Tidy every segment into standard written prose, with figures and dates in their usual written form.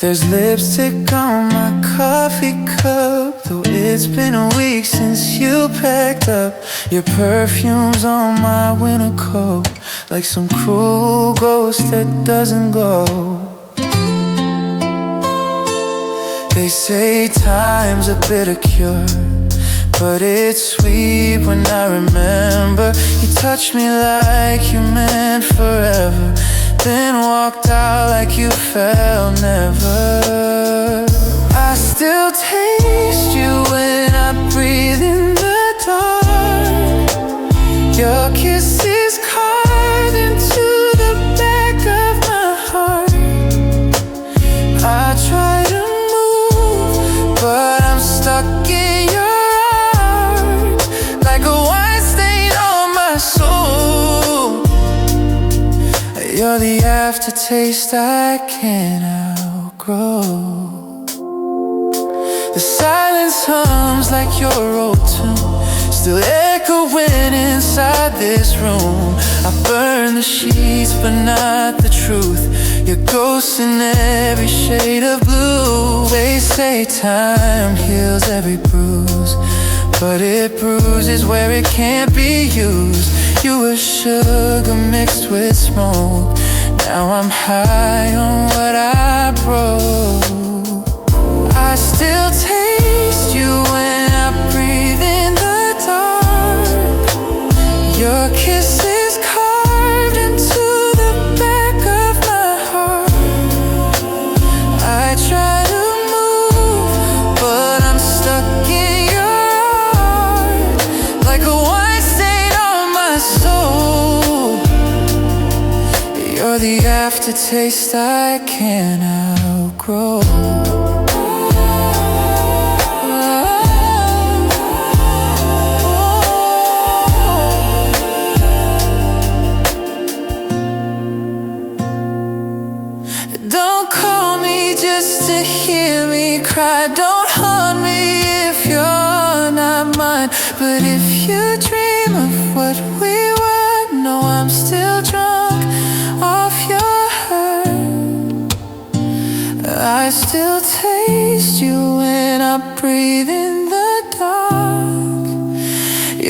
There's lipstick on my coffee cup, though it's been a week since you packed up. Your perfume's on my winter coat, like some cruel ghost that doesn't go. They say time's a bitter cure, but it's sweet when I remember you touched me like you meant forever, then walked out like you felt never. I still taste you when I breathe in the dark. Your kiss is carved into the back of my heart. I try to move, but I'm stuck in your arms, like a white stain on my soul. You're the aftertaste I can't outgrow. The silence hums like your old tune, still echoing inside this room. I burn the sheets but not the truth. Your ghost in every shade of blue. They say time heals every bruise, but it bruises where it can't be used. You were sugar mixed with smoke, now I'm high on what I broke. I still taste you when I breathe in the dark. Your kiss is carved into the back of my heart. I try to move, but I'm stuck in your heart, like a white stain on my soul. You're the aftertaste I can't outgrow. Don't call me just to hear me cry. Don't haunt me if you're not mine. But if you dream of what we were, know I'm still drunk off your hurt. I still taste you when I breathe in the dark.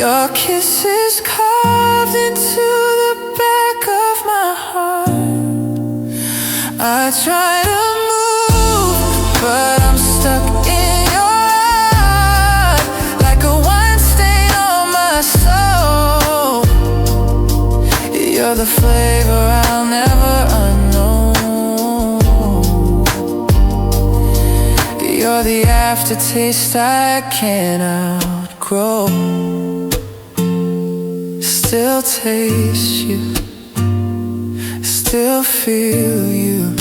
Your kiss is carved into the back of my heart. I try to move, but I'm stuck in your heart, like a wine stain on my soul. You're the flavor I'll never unknow. You're the aftertaste I can't outgrow. Still taste you, still feel you.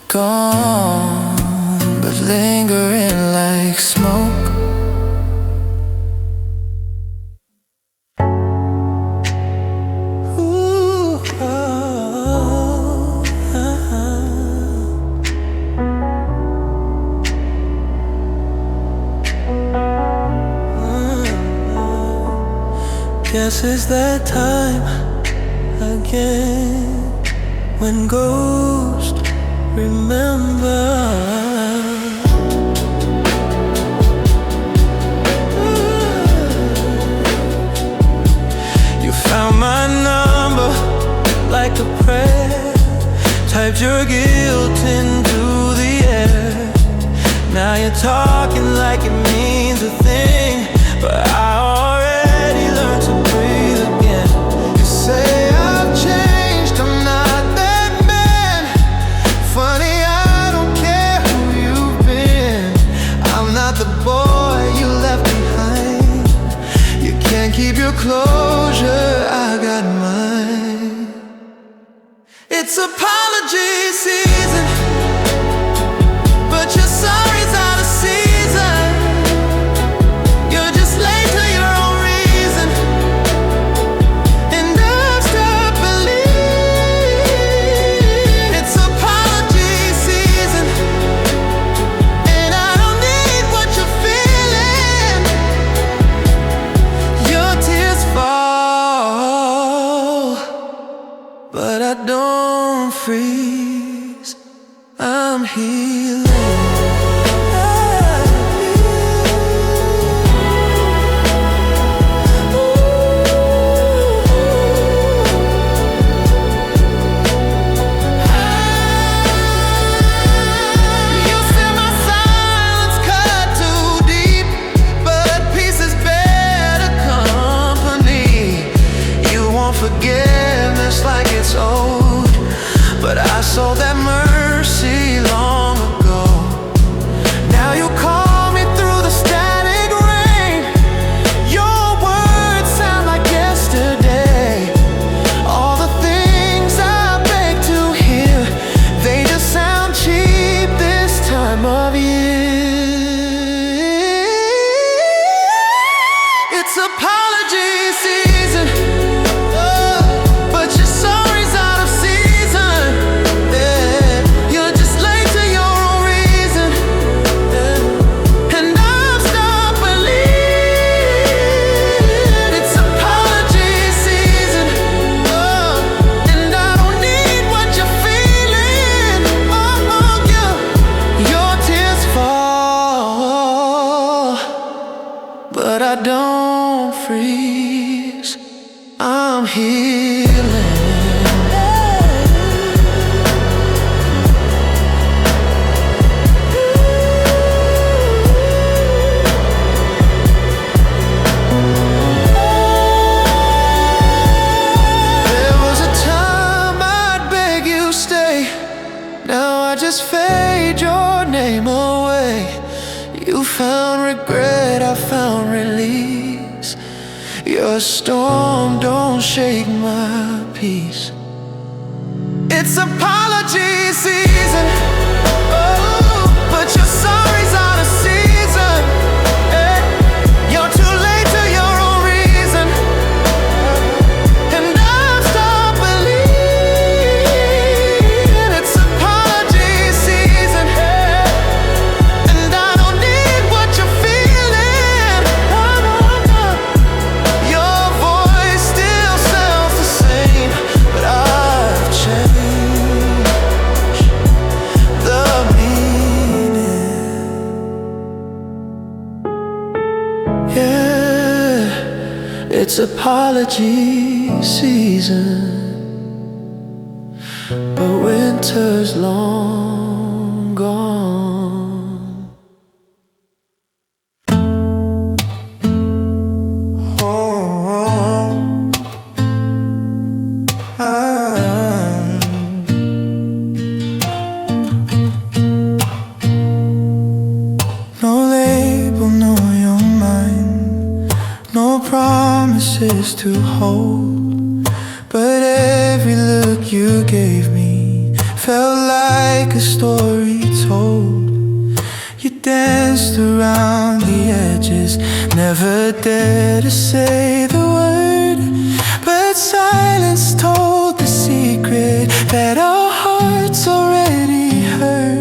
Gone, but lingering like smoke. Ooh, oh, Guess it's that time again when ghosts remember. You found my number like a prayer, typed your guilt into the air. Now you're talking like it means a thing, but I already learned to breathe again. You say I've changed, I'm not that man. Funny, I don't care who you've been. I'm not the boy you left behind. You can't keep your closure, I got mine. It's apology season, but your sorry's out of season. You're just late to your own reason, and I've stopped believing. It's apology season, and I don't need what you're feeling. Your tears fall, but I don't feel Saw that mercy long ago. Now you call me through the static rain. Your words sound like yesterday. All the things I beg to hear, they just sound cheap this time of year. It's apology season. But I don't freeze, I'm healing. There was a time I'd beg you stay. Now I just fade your name away. You found regret, I found release. Your storm don't shake my peace. It's apology season. Oh, but your sorry's out of season. Hey, you're too late to your own reason. And I've stopped believing. It's apology season. Hey, and I don't need what you're feeling. Your voice still sounds the same, but I've changed the meaning. Yeah, it's apology season, but winter's long gone. No label, no your mind, no promises to hold, but every look you gave me felt like a story told. You danced around the edges, never dared to say the word, but silence told the secret that our hearts already heard.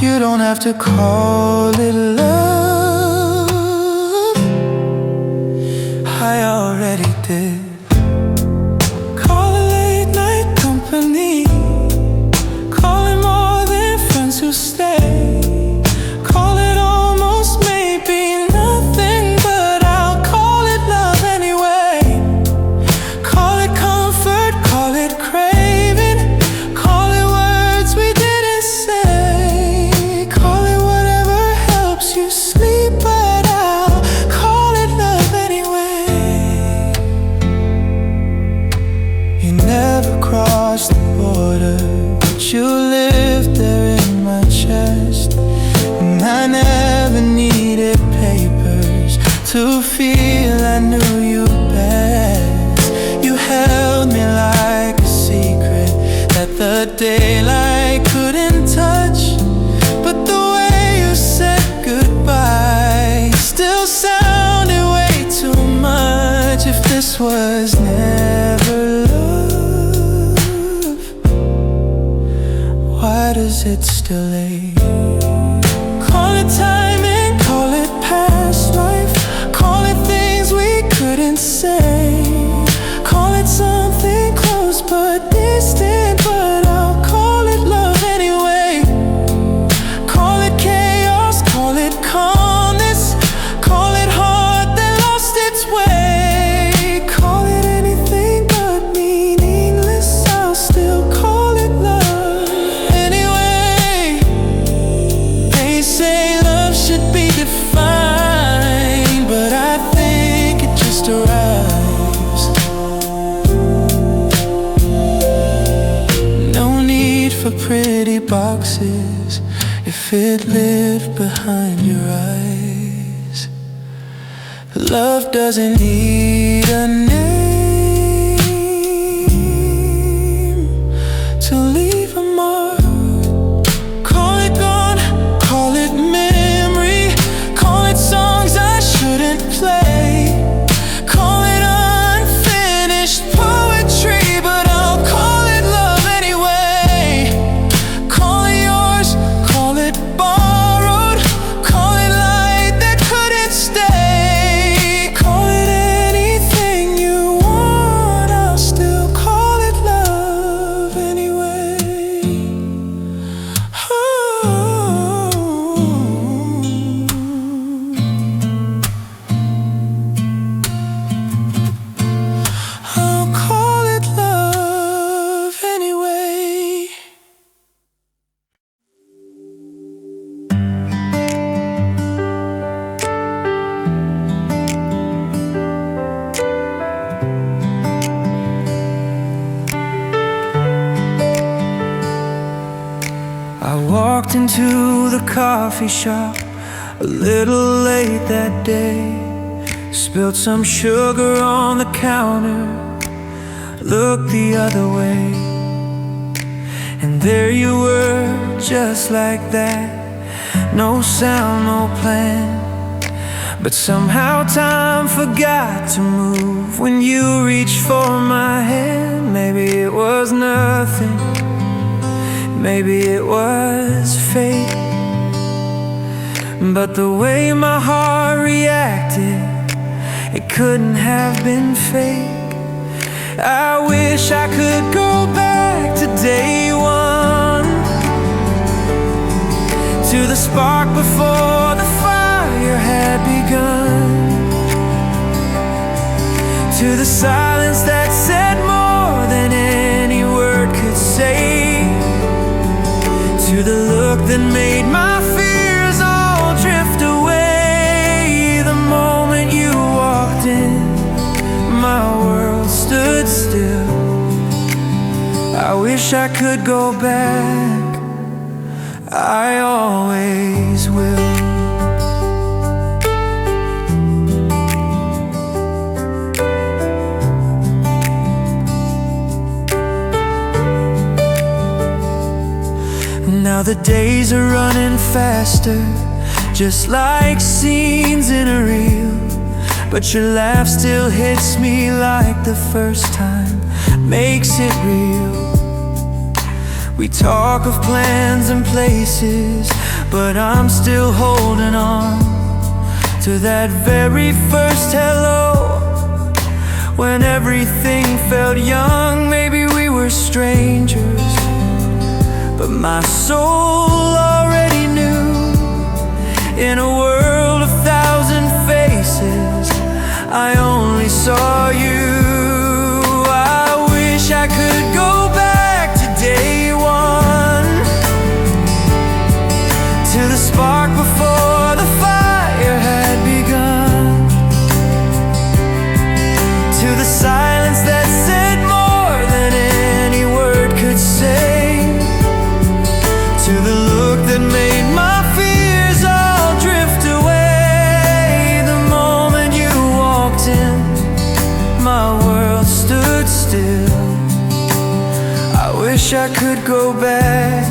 You don't have to call it love, I already did. Call it late night company, call it more than friends who stay, call it almost maybe nothing, but I'll call it love anyway. Call it comfort, call it craving, call it words we didn't say, call it whatever helps you sleep, but I'll call it love anyway. You never crossed the border, but you lived there in my chest, and I never needed papers to feel I knew you best. You held me like a secret that the daylight couldn't touch, but the way you said goodbye still sounded way too much. If this was never love, why does it still ache? Call it timing, call it past life, call it things we couldn't say, call it something close but distant, but I'll call it love anyway. it lit behind your eyes. Love doesn't need a name to leave a mark. Call it gone, call it memory, call it songs I shouldn't play, call it unfinished poetry, but I'll call it love anyway. Call it yours, call it borrowed, call it light that couldn't stay, call it anything you want, I'll still call it love anyway. I'll call it love anyway. I walked into the coffee shop a little late that day, spilled some sugar on the counter, looked the other way, and there you were, just like that. No sound, no plan, but somehow time forgot to move when you reached for my hand. Maybe it was nothing, maybe it was fate, but the way my heart reacted, it couldn't have been fake. I wish I could go back to day one, to the spark before the fire had begun, to the silence that said more than any word could say, to the look that made my fears all drift away. The moment you walked in, my world stood still. I wish I could go back, I always will. Now the days are running faster, just like scenes in a reel, but your laugh still hits me like the first time, makes it real. We talk of plans and places, but I'm still holding on to that very first hello, when everything felt young. Maybe we were strangers, but my soul already knew. In a world of thousand faces, I only saw you. I wish I could go back to day one, to the spark before the fire had begun, to the silence that said more than any word could say, to the look that made my fears all drift away. The moment you walked in, my world stood still. I wish I could go back,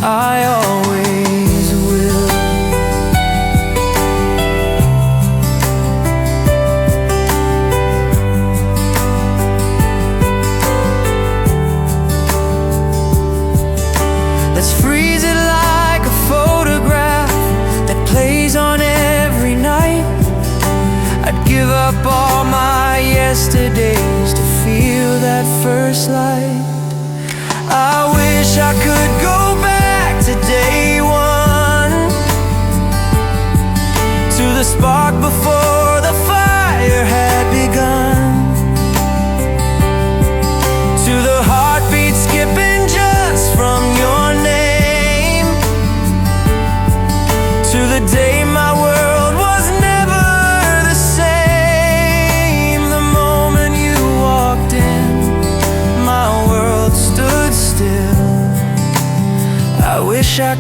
I always will. Let's freeze it like a photograph that plays on every night. I'd give up all my yesterdays to feel that first light. I wish I could go back to day one, to the spark before the fire had begun, to the heartbeat skipping just from your name, to the day my world was never the same. The moment you walked in, my world stood still.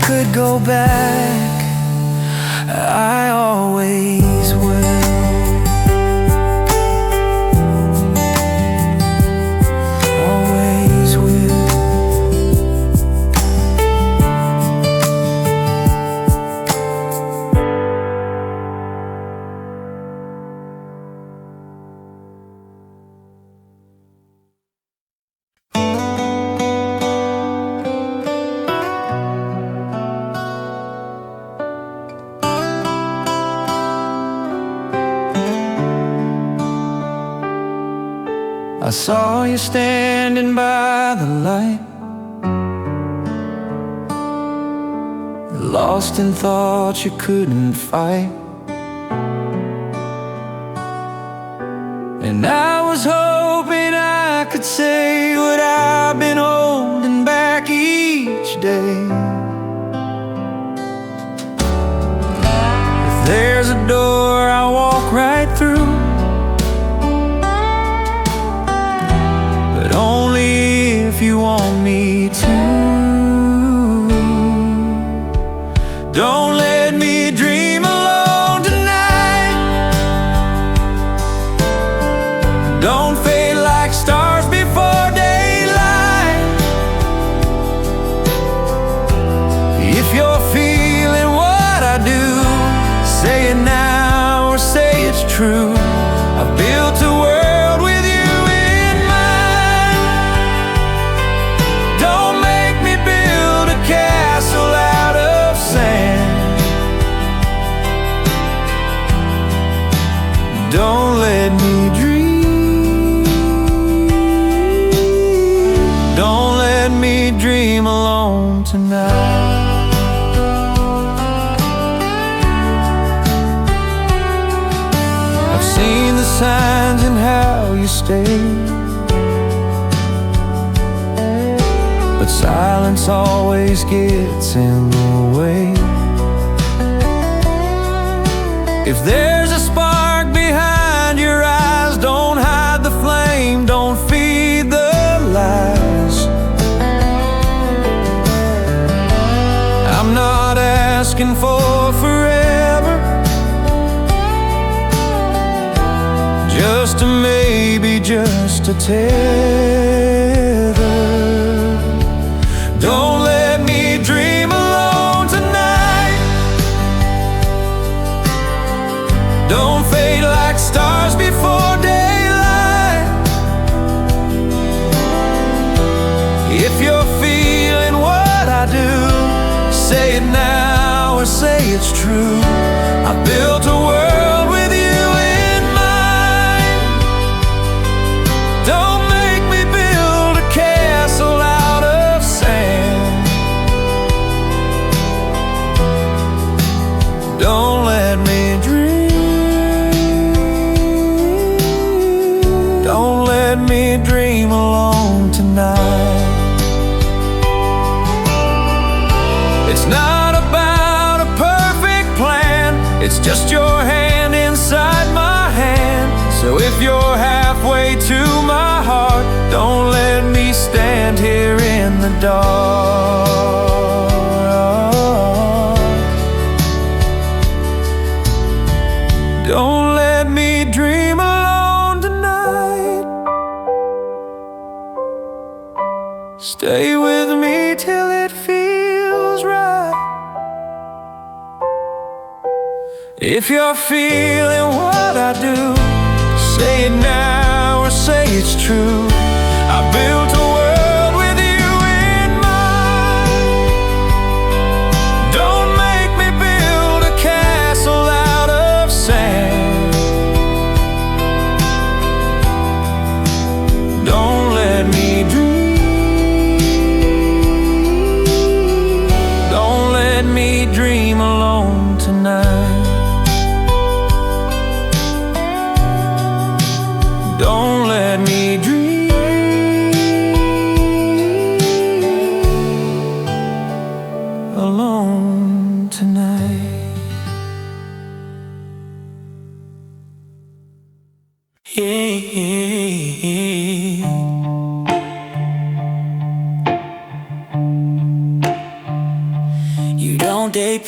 could go back, I always will. Always will. I saw you standing by the light, lost in thoughts you couldn't fight. And I was hoping I could say what I've been holding back each day. If there's a door, I'll walk right through, only if you want me to. Don't let me dream alone tonight. Don't fade like stars before daylight. If you're feeling what I do, say it now or say it's true. I've built a world with you. Don't let me dream. Don't let me dream alone tonight. I've seen the signs and how you stay, but silence always gets in the way. If there's a spark behind your eyes, don't hide the flame, don't feed the lies. I'm not asking for forever, just a maybe, just a tether. Don't let me dream alone tonight. Don't fade like stars before daylight. If you're feeling what I do, say it now or say it's true. I built a world with you in mind. Don't make me build a castle out of sand. Don't let me dream. Don't let me dream alone tonight. It's not about a perfect plan, it's just your hand inside my hand. So if you're halfway to my heart, don't let me stand here in the dark. Don't let me dream alone tonight. Stay with me till it feels right. If you're feeling what I do, say it now or say it's true. I built a world with you in mind. Don't make me build a castle out of sand. Don't let me dream. Don't let me dream alone tonight. Don't let me dream alone tonight.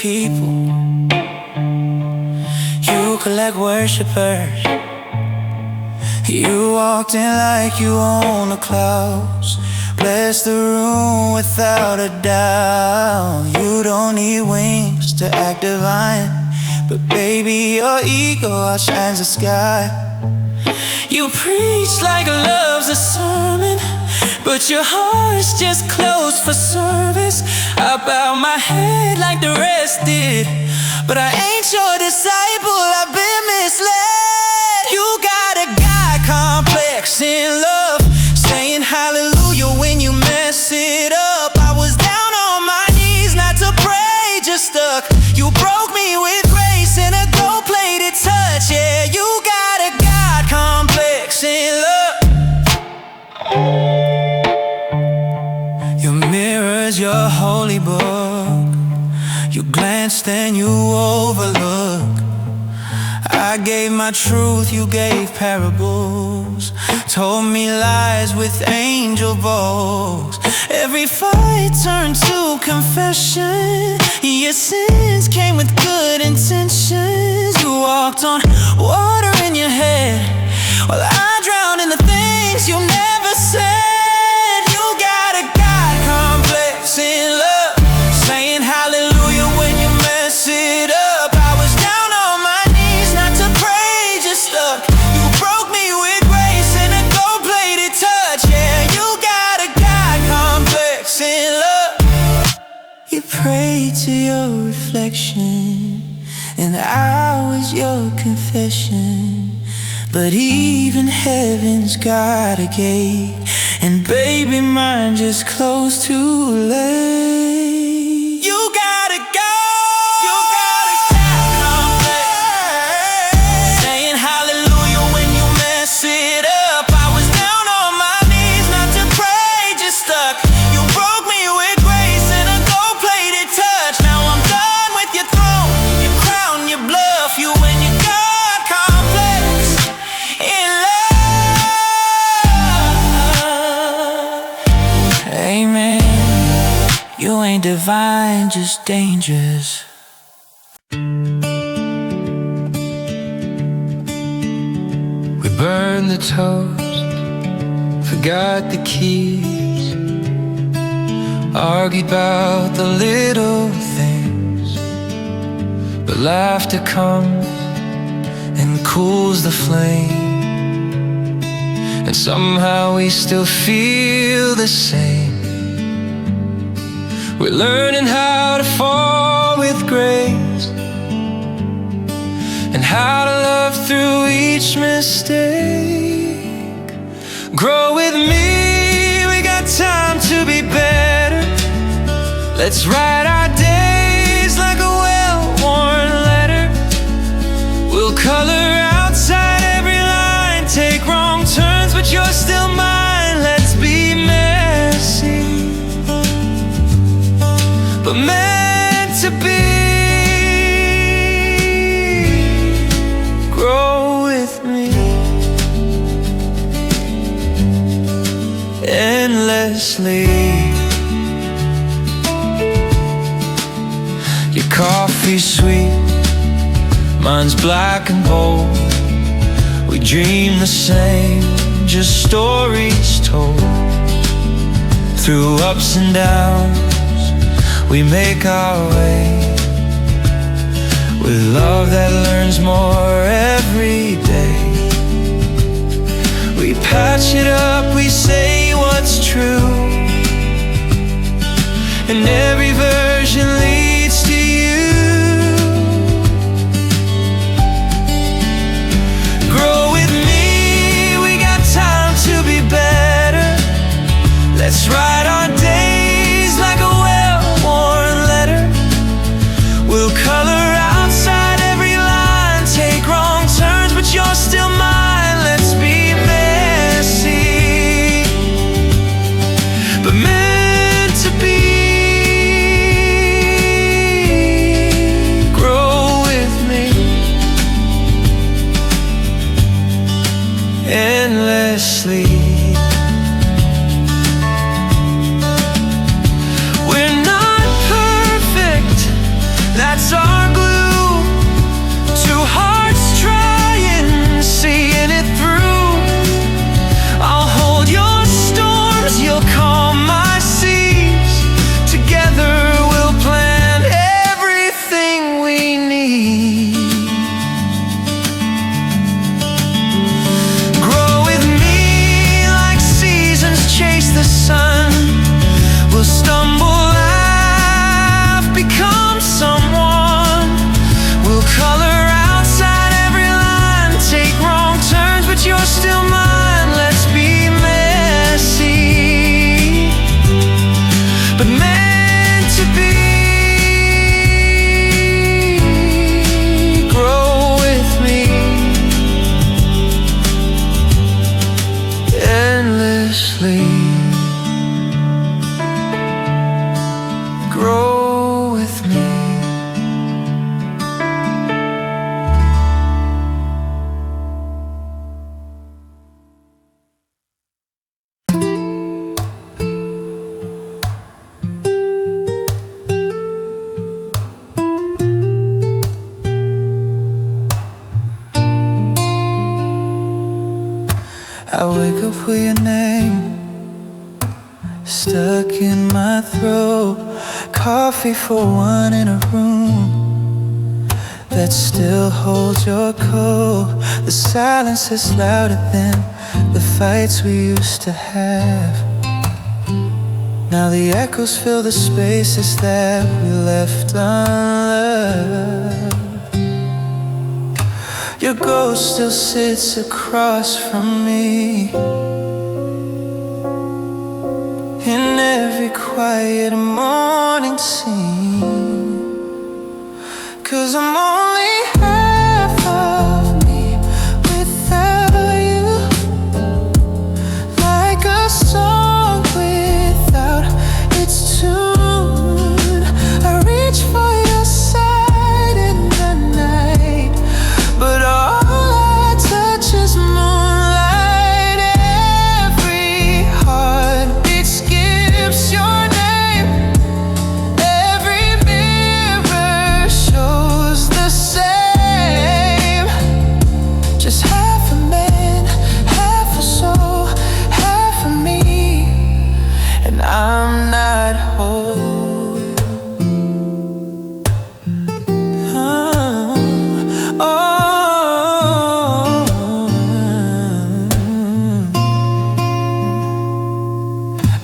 people. You collect worshipers. You walked in like you own the clouds. Bless the room without a doubt. You don't need wings to act divine, but baby, your ego outshines the sky. You preach like love's a sermon, but your heart's just closed for service. I bow my head like the rest did, but I ain't your disciple, I've been misled. You got a God complex in love, saying hallelujah when you mess it up. I was down on my knees not to pray, just stuck. You broke me with grace and a gold-plated touch. Yeah, you got a God complex in love. Your mirror's your holy book. You glanced and you overlook. I gave my truth, you gave parables. Told me lies with angel bows. Every fight turned to confession. Your sins came with good intentions. You walked on water in your head, while I drowned in the things you never said. You got a God complex in love, saying hallelujah when you mess it up. I was down on my knees not to pray, just stuck. You broke me with grace and a gold-plated touch. Yeah, you got a God complex in love. You prayed to your reflection, and I was your confession. But even heaven's got a gate, and baby, mine just closed too late. You gotta go. You gotta go. Complex, saying hallelujah when you mess it up. I was down on my knees not to pray, just stuck. You broke me with grace and a gold-plated touch. Now I'm done with your throne, your crown, your bluff. You and your God complex in love. Amen. You ain't divine, just dangerous. We burned the toast, forgot the keys, argued about the little things, but laughter comes and cools the flame, and somehow we still feel the same. We're learning how to fall with grace, and how to love through each mistake. Grow with me, we got time to be better. Let's write our days like a well-worn letter. We'll color outside every line, take wrong turns, but you're still mine. Let's be messy, but meant to be. Grow with me endlessly. Your coffee's sweet, mine's black and bold. We dream the same, just stories told. Through ups and downs, we make our way, with love that learns more every day. We patch it up, we say what's true, and every version leads to you. Grow with me, we got time to be better. Let's write our days like a well-worn letter. We'll color outside every line, take wrong turns, but you're still mine. Let's be messy, but meant to be. Grow with me endlessly. We're not perfect, that's I wake up with your name stuck in my throat. Coffee for one in a room that still holds your cold. The silence is louder than the fights we used to have. Now the echoes fill the spaces that we left unloved. Your ghost still sits across from me in every quiet morning scene. 'Cause I'm only half of me without you, like a song without its tune. I reach for your side in the night, but all I touch is moonlight. Every heartbeat skips your name. Every mirror shows the same. Just half a man, half a soul, half of me, and I'm not whole.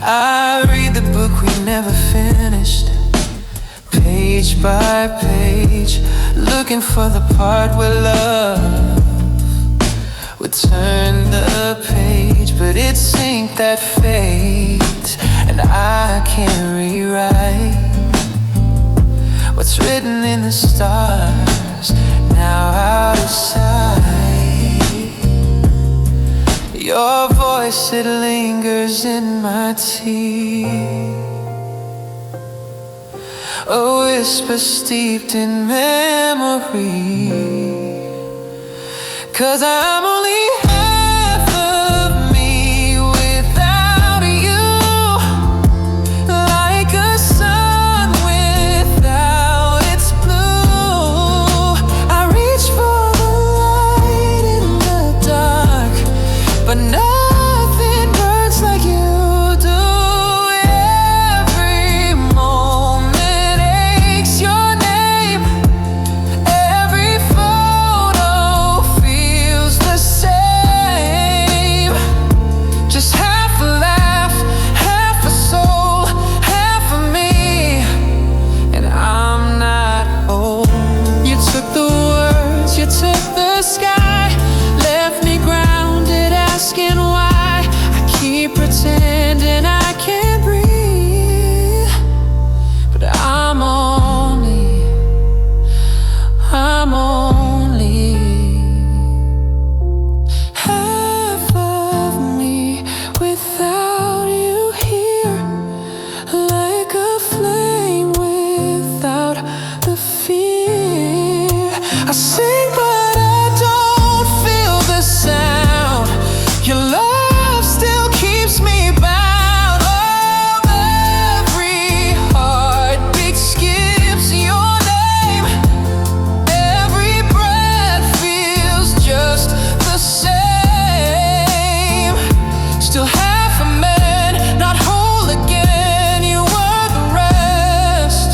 I read the book we never finished, page by page, looking for the part where love would turn the page. But it's ink that fades, and I can't rewrite what's written in the stars, now out of sight. Your voice, it lingers in my teeth, a whisper steeped in memory. 'Cause I'm only half of me without you, like a sun without its blue. I reach for the light in the dark, but nothing burns like you do. Every moment aches your name. Every photo feels the same. Just half a laugh, half a soul, half of me, and I'm not old. You took the words, you took the sky, left me grounded, asking why. I keep pretending I can't breathe, but I'm only half of me without you here, like a flame without the fear. I sing but I don't feel the sound. Your love still keeps me bound. Oh, every heartbeat skips your name. Every breath feels just the same. Still half a man, not whole again. You were the rest,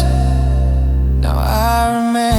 now I remain.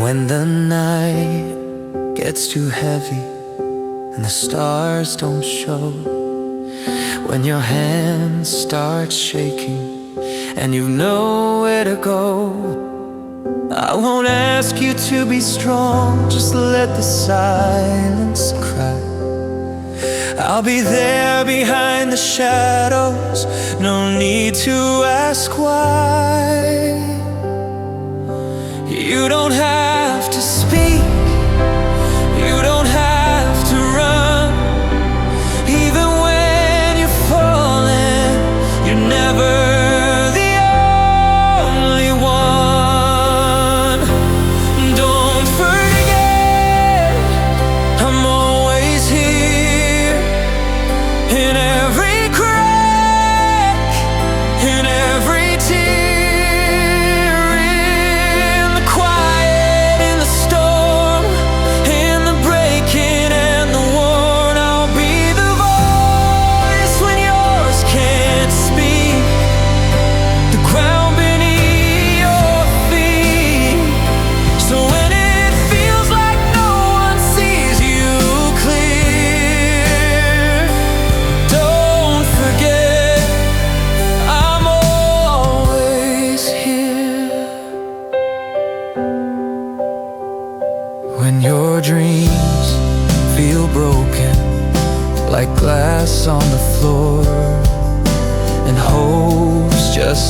When the night gets too heavy and the stars don't show, when your hands start shaking and you've nowhere to go, I won't ask you to be strong, just let the silence cry. I'll be there behind the shadows, no need to ask why. You don't have to speak, you don't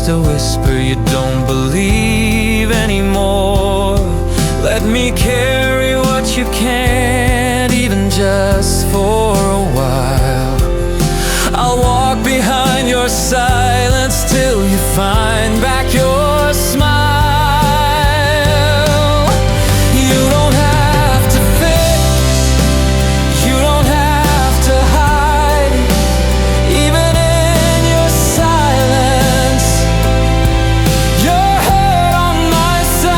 just a whisper you don't believe anymore. Let me carry what you can't, even just for a while. I'll walk behind your silence till you find back your smile. You don't have to fix, you don't have to hide, even in your silence, your head on my side.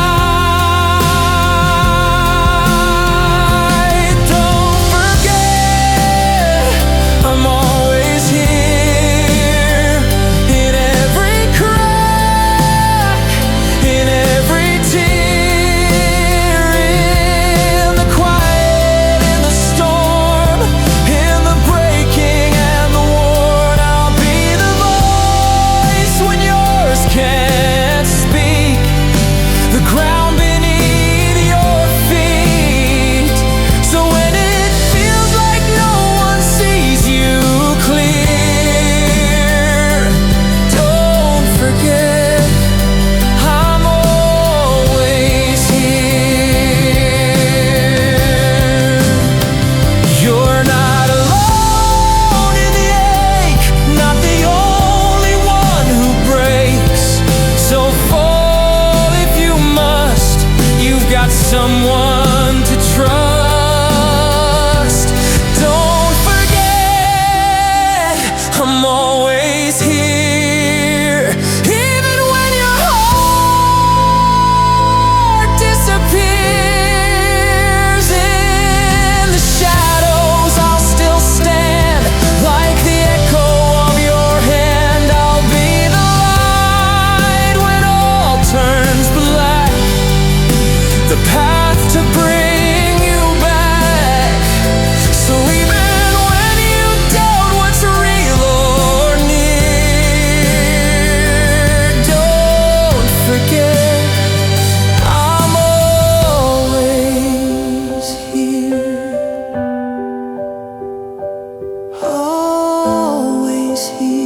Don't forget, I'm always here, in every crack, in every tear, in the quiet, in the storm, in the breaking and the worn. I'll be the voice when yours can't speak, the ground beneath your feet. So when it feels like no one sees you clear, don't forget, I'm always here. You're not alone in the ache, not the only one who breaks. So fall if you must, you've got someone to trust. Don't forget, I'm always here, even when your heart disappears in the shadows. I'll still stand like the echo of your hand. I'll be the light when all turns black, the path to bring you back. So even when you doubt what's real or near, don't forget, I'm always here, always here.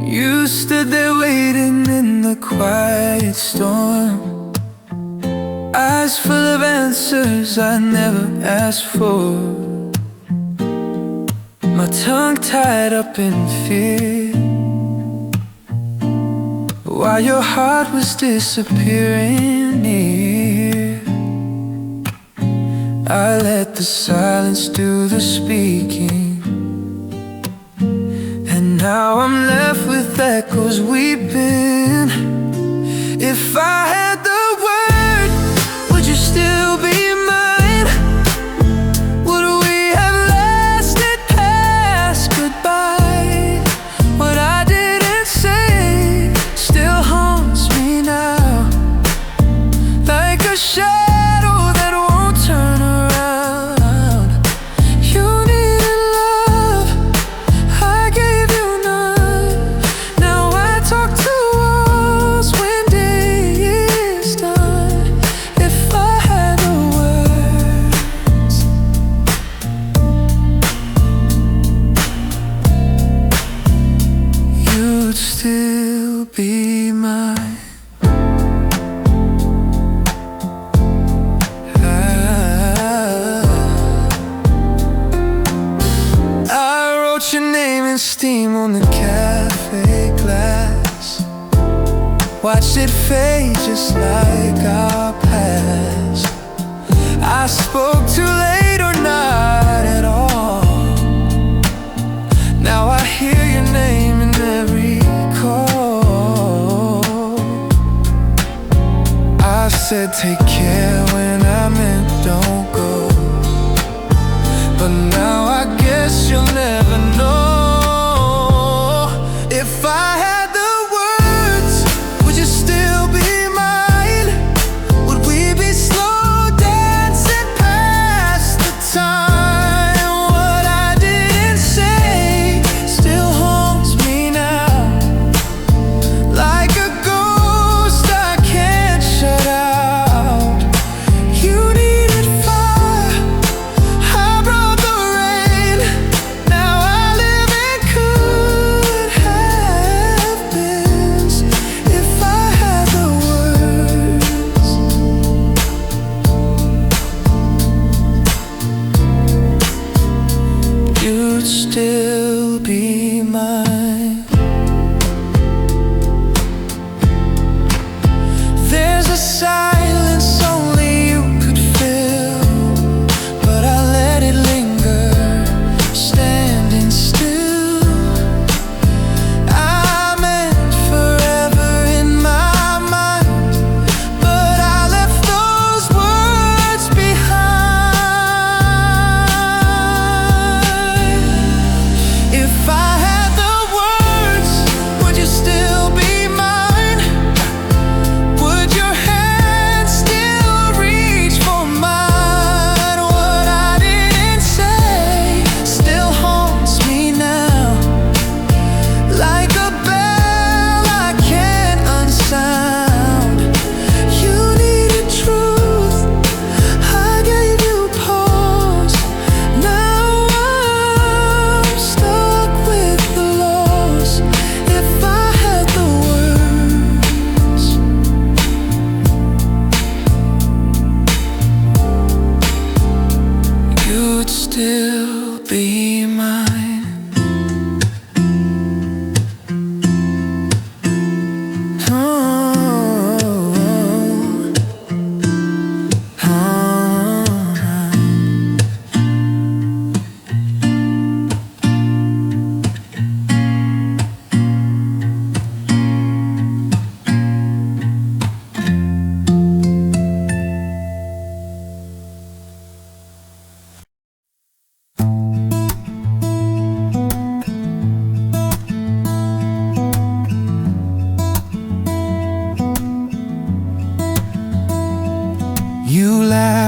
You stood there waiting in the quiet storm, eyes full of answers I never asked for, my tongue tied up in fear, while your heart was disappearing near. I let the silence do the speaking, and now I'm left with echoes weeping. If I had the word, would you still be mine? Would we have lasted past goodbye? What I didn't say still haunts me now, like a shadow that won't turn around. You needed love, I gave you none. Now I talk to walls when day is done. If I had the words, you'd still be mine. I wrote your name in steam on the cafe glass, watched it fade just like our past. I spoke too late or not at all. Now I hear your name in every call. I said take care when I meant don't go, but now I guess you'll never know. If I had the words,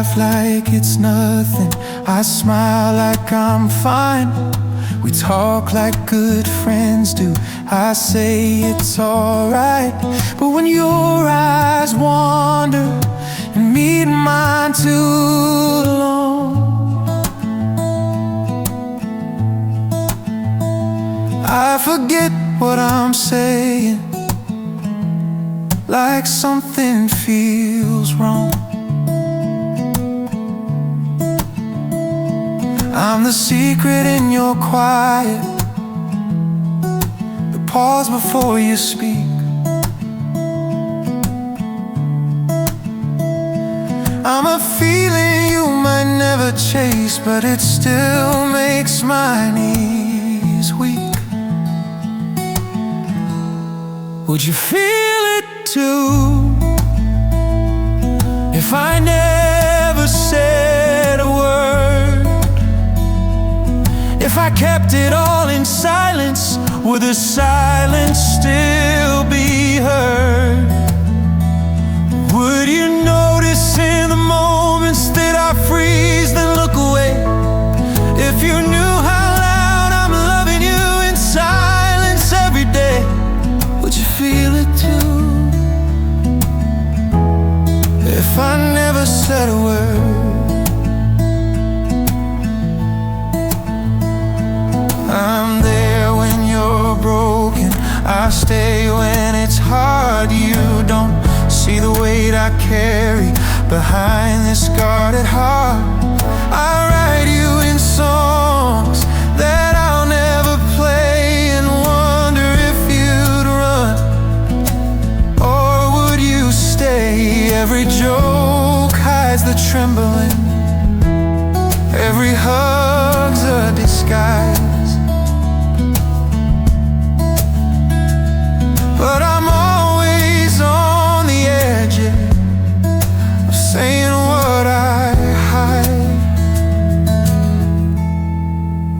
laugh like it's nothing, I smile like I'm fine. We talk like good friends do, I say it's alright. But when your eyes wander and meet mine too long, I forget what I'm saying, like something feels wrong. I'm the secret in your quiet, the pause before you speak. I'm a feeling you might never chase, but it still makes my knees weak. Would you feel it too if I never said a word? If I kept it all in silence, would the silence still be heard? Would you notice in the moments that I freeze, then look away? If you knew how loud I'm loving you in silence every day, would you feel it too if I never said a word? I'm there when you're broken, I stay when it's hard. You don't see the weight I carry behind this guarded heart. I write you in songs that I'll never play and wonder if you'd run or would you stay. Every joke hides the trembling, every hug's a disguise. But I'm always on the edge of saying what I hide.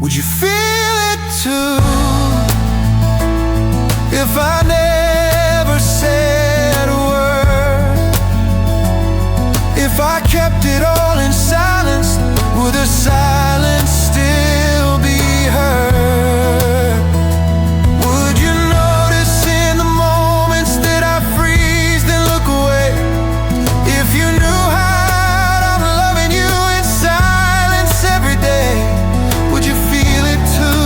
Would you feel it too if I never said a word? If I kept it all in silence, would the silence still be heard? Would you notice in the moments that I freeze, then look away? If you knew how I'm loving you in silence every day, would you feel it too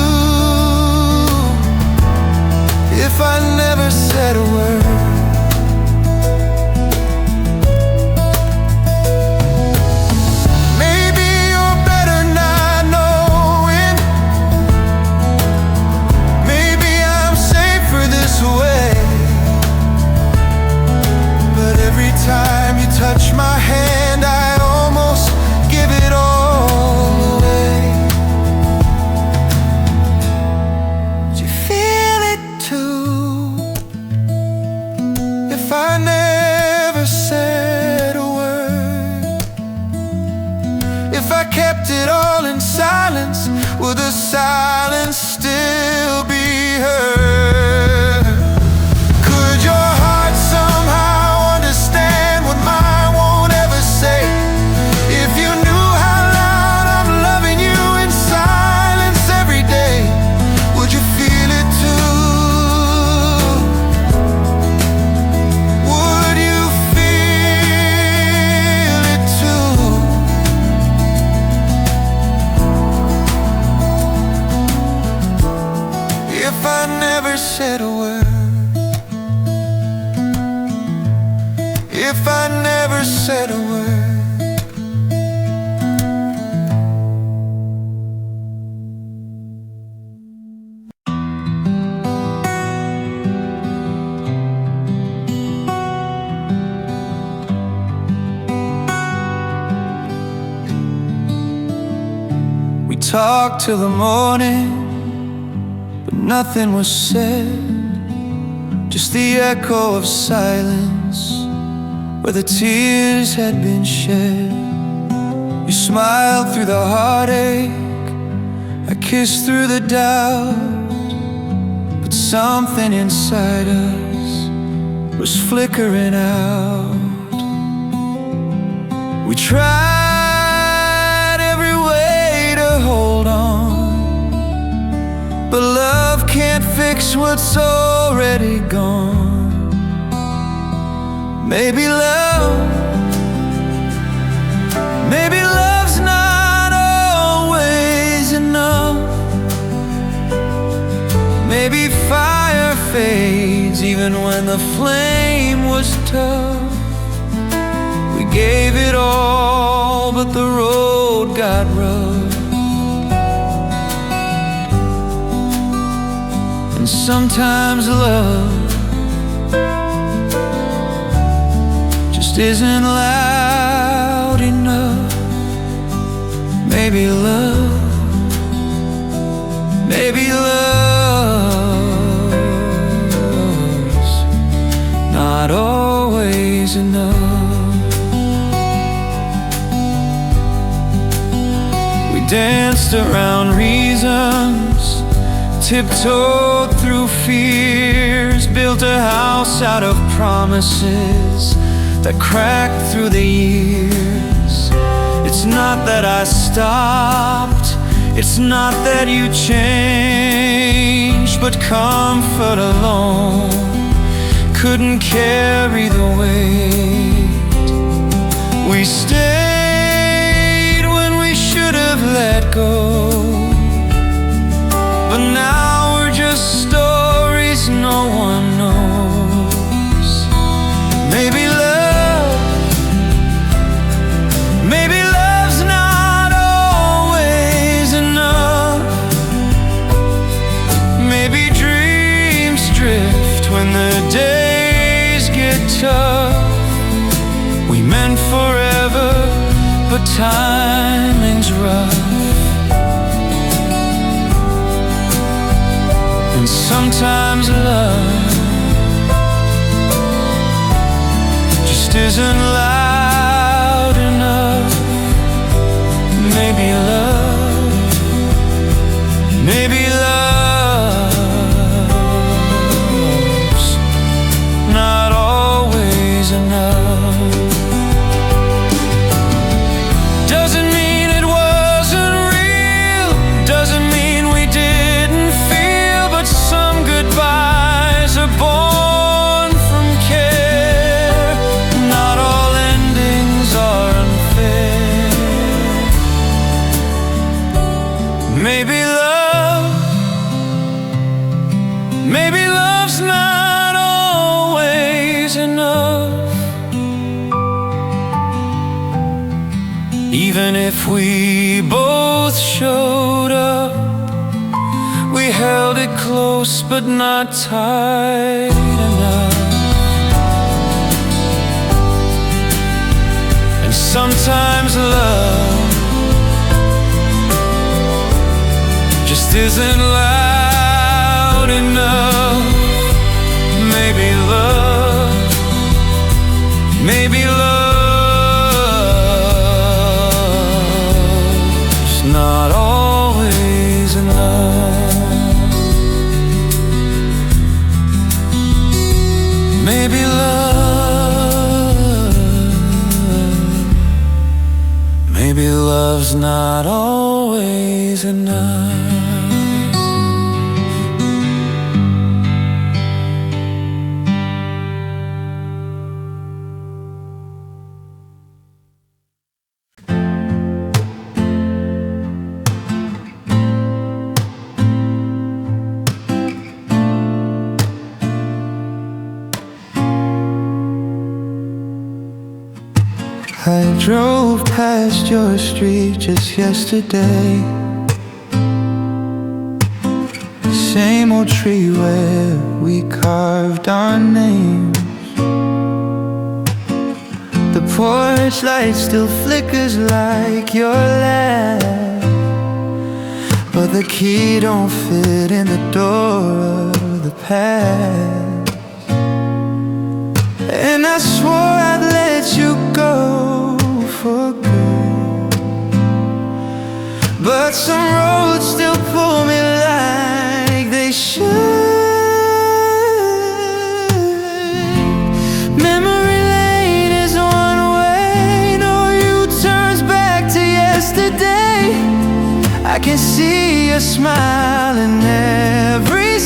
if I never said a word? Time you touch my hand, I almost give it all away. Do you feel it too if I never said a word? If I kept it all in silence, would the silence still be heard? Could your heart somehow understand what mine won't ever say? If you knew how loud I'm loving you in silence every day, would you feel it too? Would you feel it too? If I never said a word, if I never said a word. We talked till the morning, but nothing was said, just the echo of silence where the tears had been shed. You smiled through the heartache, I kissed through the doubt, but something inside us was flickering out. We tried can't fix what's already gone. Maybe love's not always enough. Maybe fire fades even when the flame was tough. We gave it all, but the road got rough. And sometimes love just isn't loud enough. Maybe love's not always enough. We danced around reasons, tiptoed through fears, built a house out of promises that cracked through the years. It's not that I stopped, it's not that you changed, but comfort alone couldn't carry the weight. We stayed when we should have let go, but now we're just stories no one knows. Maybe love's not always enough. Maybe dreams drift when the days get tough. We meant forever, but timing's rough. And sometimes love just isn't loud enough. Maybe love's not always enough. Doesn't mean it wasn't real, doesn't mean we didn't feel, but some goodbyes are born from care. Not all endings are unfair. Maybe love's not always enough. Even if we both showed up, we held it close but not tight enough. And sometimes love just isn't loud enough. Maybe love's not always enough. Maybe love's not always enough. I drove past your street just yesterday. Same old tree where we carved our names. The porch light still flickers like your laugh, but the key don't fit in the door of the past. And I swore I'd let you go for good, but some roads still pull me like they should. Memory lane is one way, no U-turns back to yesterday. I can see your smile in every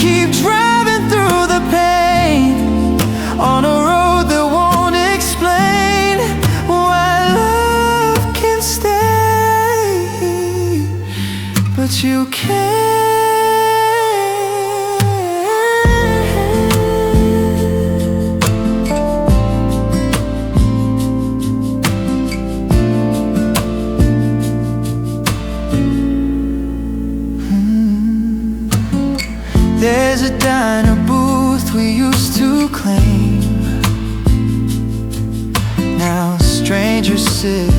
keep driving through the pain on a road that won't explain why love can stay, but you can't. There's a diner booth we used to claim. Now strangers sit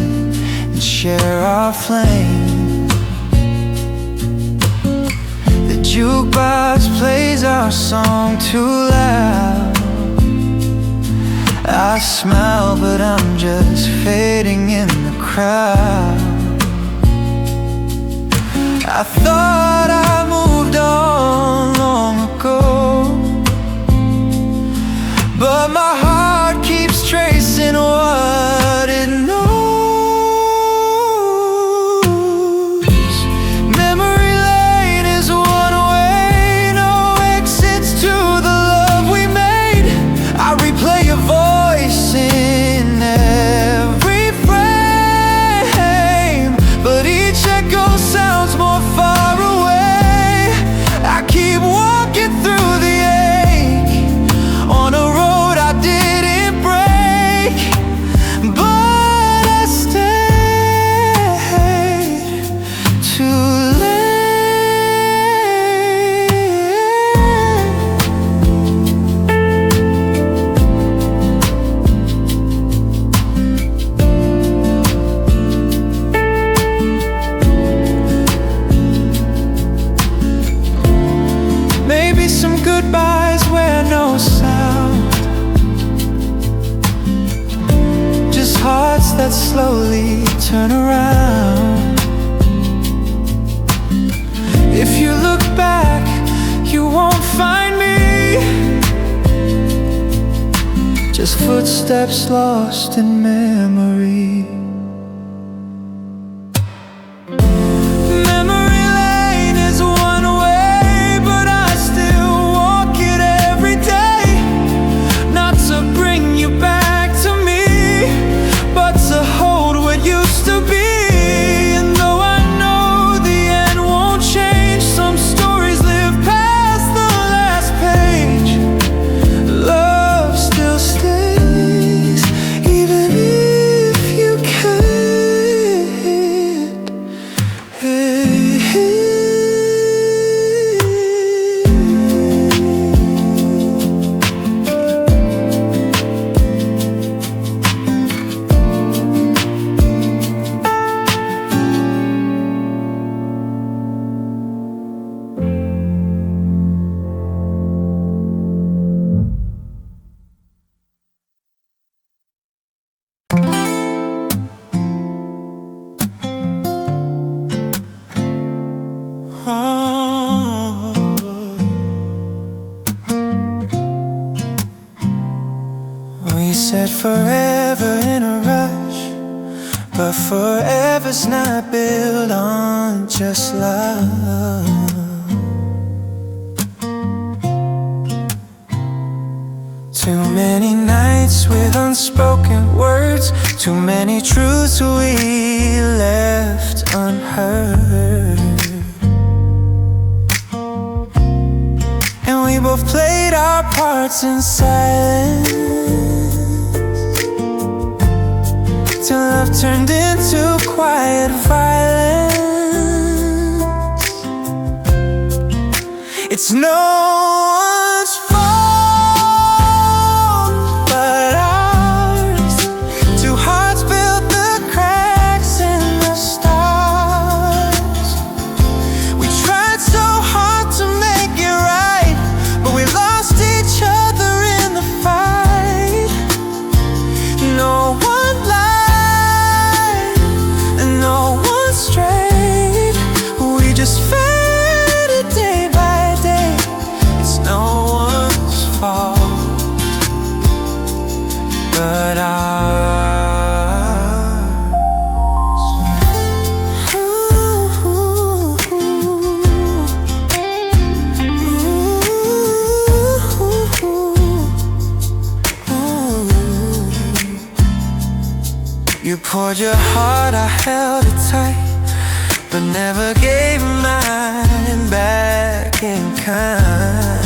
and share our flame. The jukebox plays our song too loud. I smile, but I'm just fading in the crowd. I thought I moved on long ago, but my heart keeps tracing what it knows. Memory lane is one way, no exits to the love we made. I replay your voice in every frame, but each echo sounds more far away. I keep walking through the ache on a road I didn't break, but I stayed too maybe some goodbyes where no sound, just hearts that slowly turn around. If you look back, you won't find me, just footsteps lost in memory. Memory lane is one way, but I still walk it every day. Not to bring you back to me, but to hold what used to be. And though I know the end won't change, some stories live past the last page. Love still stays, even if you can't. We said forever in a rush, but forever's not built on just love. Too many nights with unspoken words, too many truths we left unheard. And we both played our parts in silence, till love turned into quiet violence. It's no one's fault but ours. Two hearts built the cracks in the stars. We tried so hard to make it right, but we lost each other in the fight. No one lied and no one strayed. We just faded day by day, poured your heart, I held it tight, but never gave mine back in kind.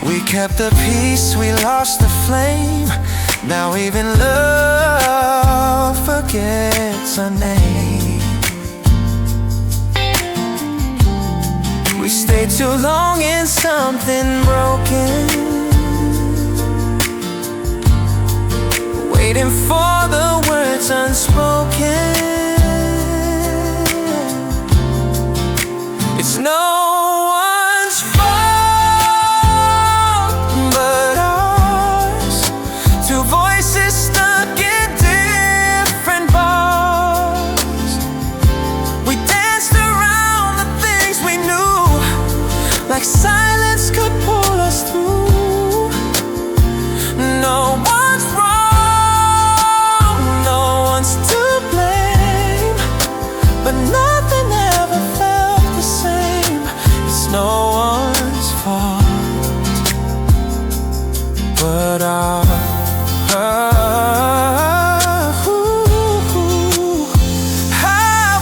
We kept the peace, we lost the flame. Now even love forgets our name. We stayed too long in something broken, waiting for the words unspoken. It's no one's fault but ours. Two voices stuck in different bars. We danced around the things we knew, like silence could pull us through. No one's wrong, no one's to blame, but nothing ever felt the same. It's no one's fault but ours. I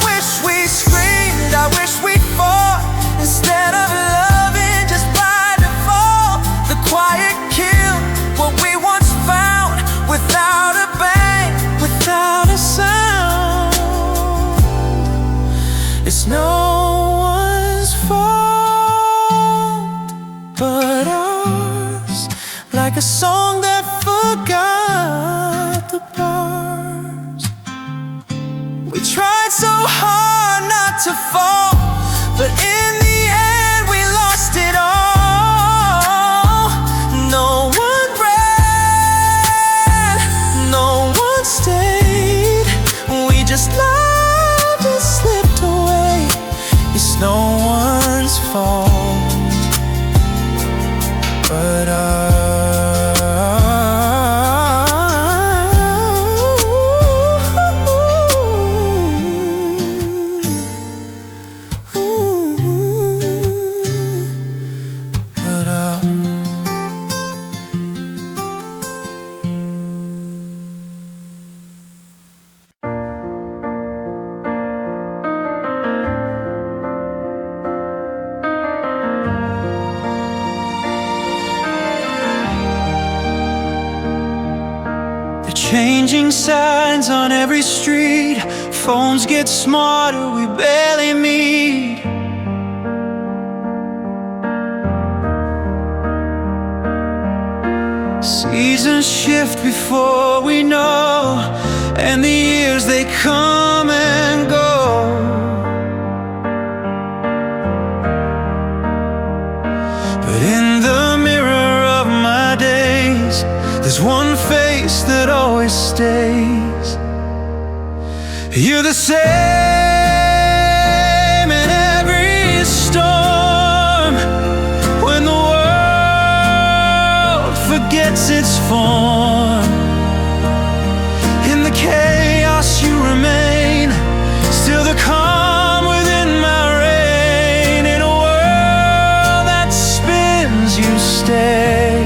wish we screamed, I wish we fought instead of loving just by default. The quiet killed what we once found, without a bang, without a sound. It's no one's fault but ours, like a song that forgot the bars. We tried so hard not to fall, but in the end we lost it all. No one ran, no one stayed. We just loved and slipped away. It's no one's fault but ours. But changing signs on every street. Phones get smarter, we barely meet. Seasons shift before we know, and the years they come and go. But in the mirror of my days, there's one face that always stays. You're the same in every storm, when the world forgets its form. In the chaos you remain, still the calm within my reign. In a world that spins you stay,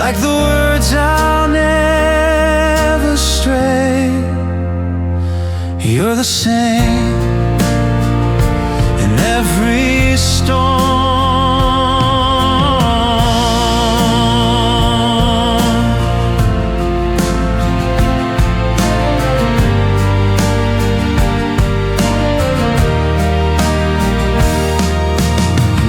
like the words I'll never stray. You're the same in every storm.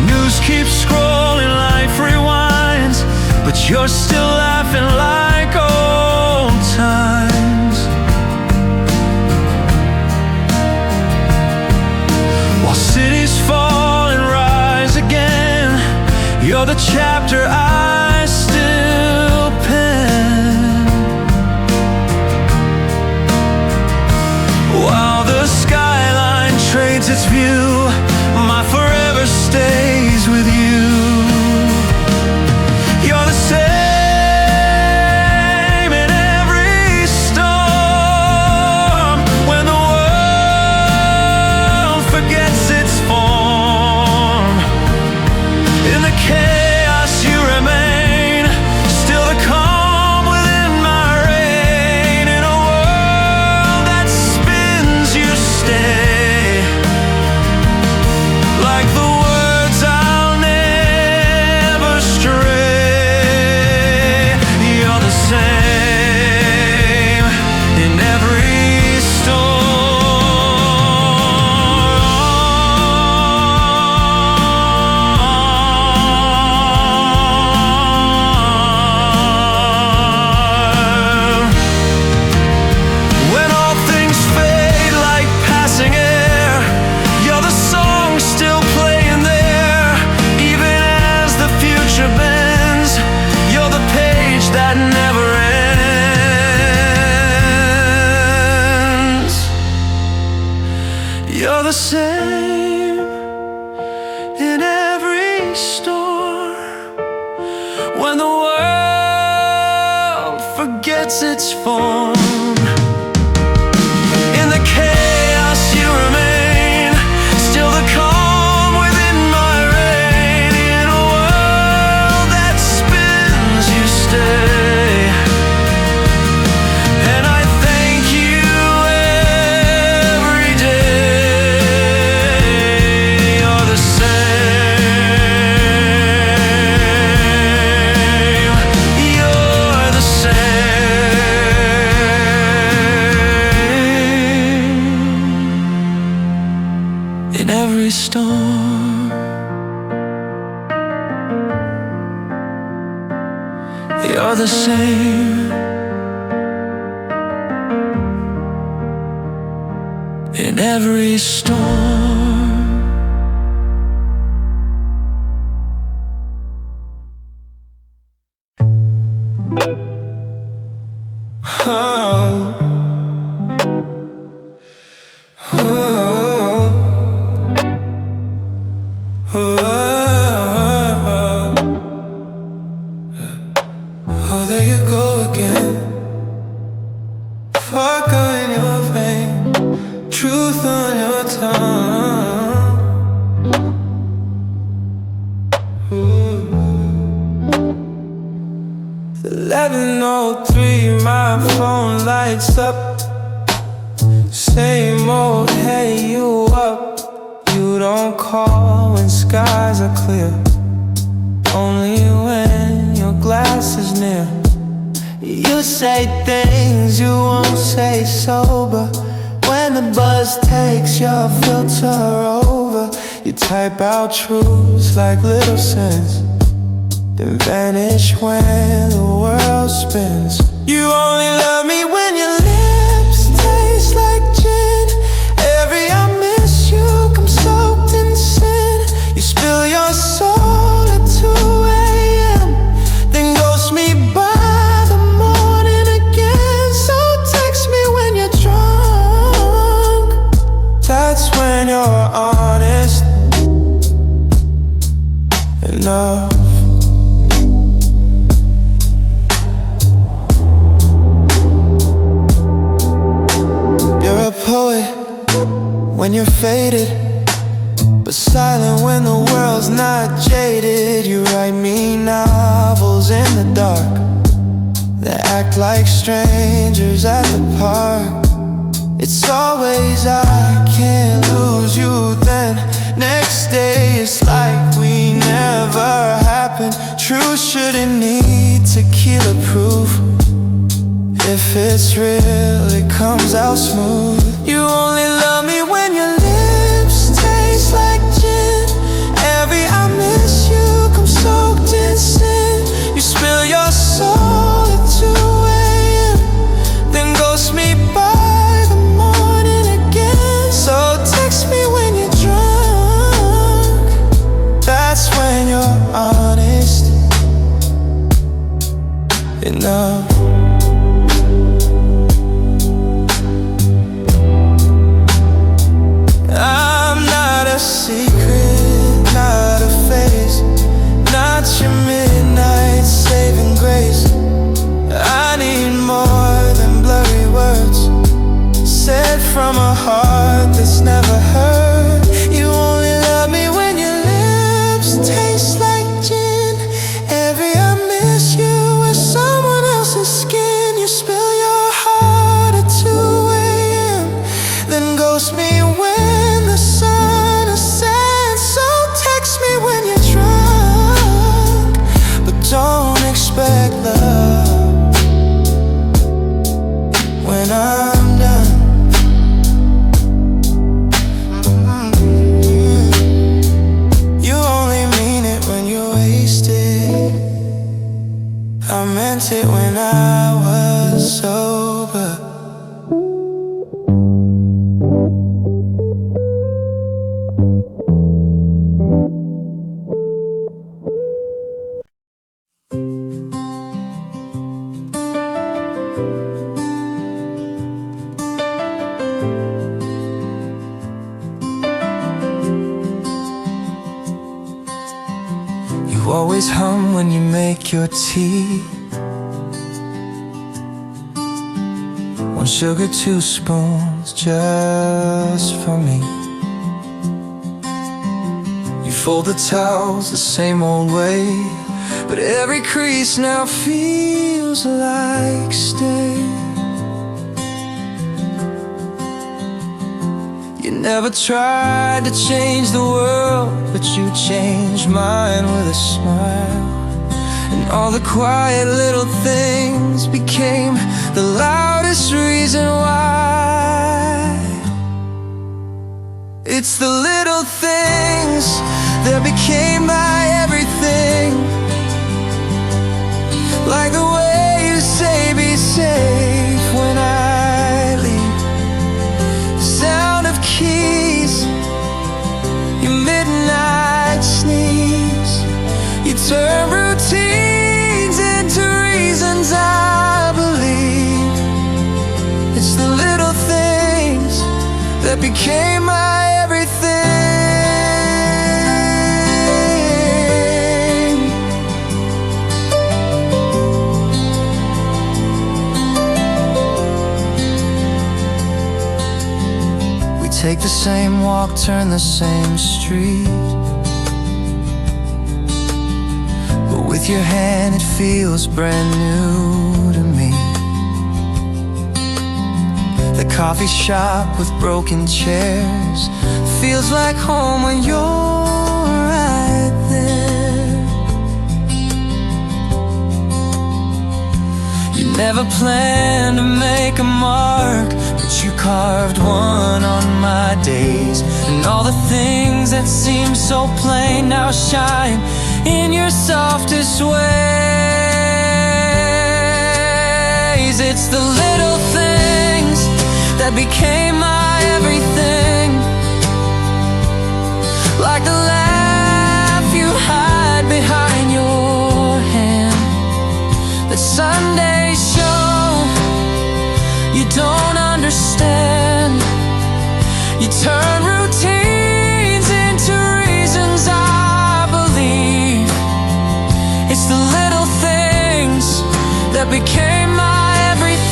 News keeps scrolling, life rewinds, but you're still laughing like old times. While cities fall and rise again, you're the chapter I still pen. While the skyline trades its view, my forever stays with you. You're the same in every storm, when the world forgets its form. In the chaos you remain, the same in every storm. When the world forgets its form, in the chaos you remain, still the calm within my reign. In a world that spins, you stay, and I thank you every day. You're the same. You're the same in every storm. You're the same in every storm. Oh, there you go again. Vodka in your vein, truth on your tongue. 11:03, my phone lights up. Same old, hey, you up? You don't call when skies are clear, only when your glass is near. You say things you won't say sober. When the buzz takes your filter over, you type out truths like little sins, then vanish when the world spins. You only love me when your lips taste like gin. Every I miss you come soaked in sin. You spill your soul at 2 a.m., then ghost me by the morning again. So text me when you're drunk, that's when you're honest enough. You're a poet when you're faded, but silent when the world's not jaded. You write me novels in the dark that act like strangers at the park. It's always I can't lose you, then next day it's like we never happened. Truth shouldn't need tequila proof. If it's real, it comes out smooth. You only love me when your lips taste like gin. Every I miss you come soaked in sin. You spill your soul at 2 a.m., then ghost me by the morning again. So text me when you're drunk, that's when you're honest enough. I'm not a secret, not a phase, not your midnight saving grace. I need more than blurry words said from a heart that's never heard. You only love me when your lips taste like gin. Every I miss you with someone else's skin. You spill your heart at 2 a.m., then ghost me when the sun ascends. So text me when you're drunk, but don't expect love when I'm done. always hum when you make your tea. 1 sugar, 2 spoons just for me. You fold the towels the same old way, but every crease now feels like stay. You never tried to change the world, but you changed mine with a smile. And all the quiet little things became the loudest reason why. It's the little things that became my everything. Like the way you say be safe when I leave, sound of keys, your midnight sneeze. You turn routines into reasons I believe. It's the little things that became my everything. Take the same walk, turn the same street, but with your hand it feels brand new to me. The coffee shop with broken chairs feels like home when you're right there. You never planned to make a mark, but you carved one on my days. And all the things that seem so plain now shine in your softest ways. It's the little things that became my everything. Like the laugh you hide behind your hand, the Sunday show you don't understand. You turn routines into reasons I believe. It's the little things that became my everything.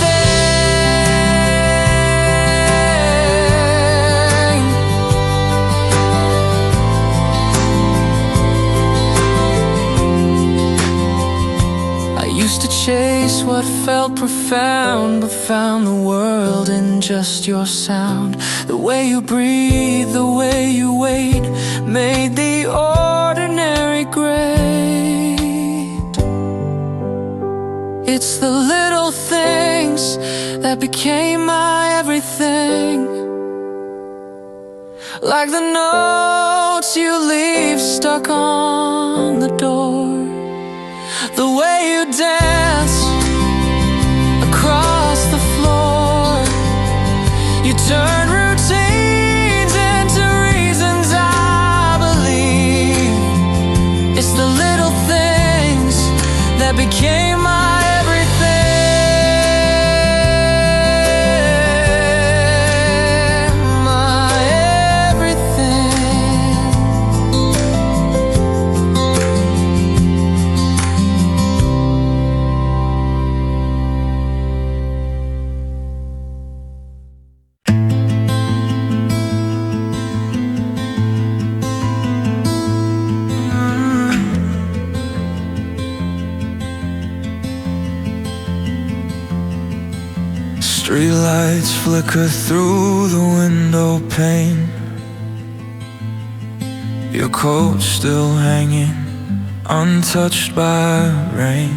I used to chase what felt profound, but found the world in just your sound. The way you breathe, the way you wait, made the ordinary great. It's the little things that became my everything. Like the notes you leave stuck on the door, the way you dance across the floor. You turn routines into reasons I believe. It's the little things that became my everything. My everything. Streetlights flicker through the window pane, your coat still hanging, untouched by rain.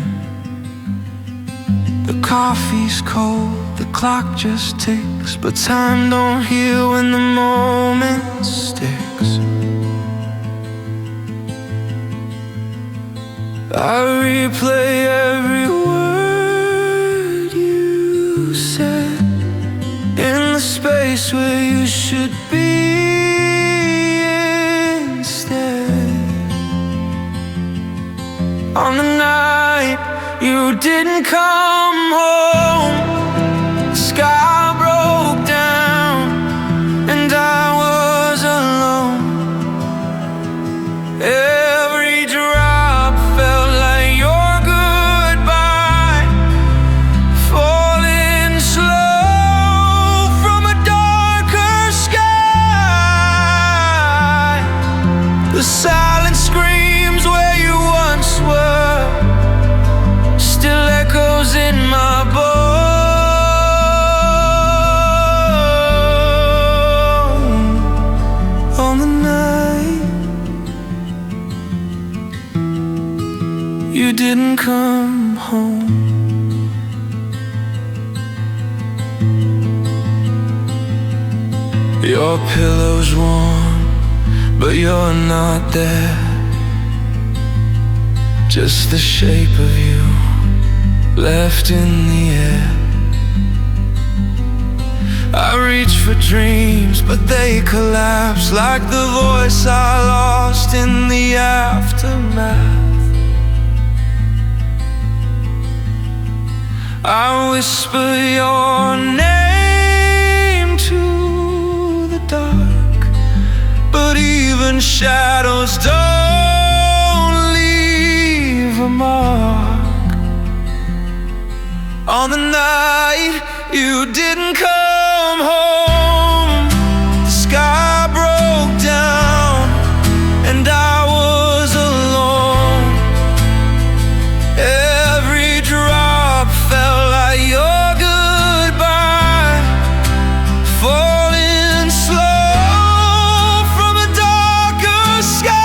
The coffee's cold, the clock just ticks, but time don't heal when the moment sticks. I replay every word you said in the space where you should be instead. On the night you didn't come home, the sky broke down and I was alone. Every drop felt Your pillow's warm, but you're not there. Just the shape of you left in the air. I reach for dreams, but they collapse like the voice I lost in the aftermath. I whisper your name to the dark, but even shadows don't leave a mark. On the night you didn't come home, the sky broke down and I was alone. Every drop felt like your goodbye, falling slow from a darker sky.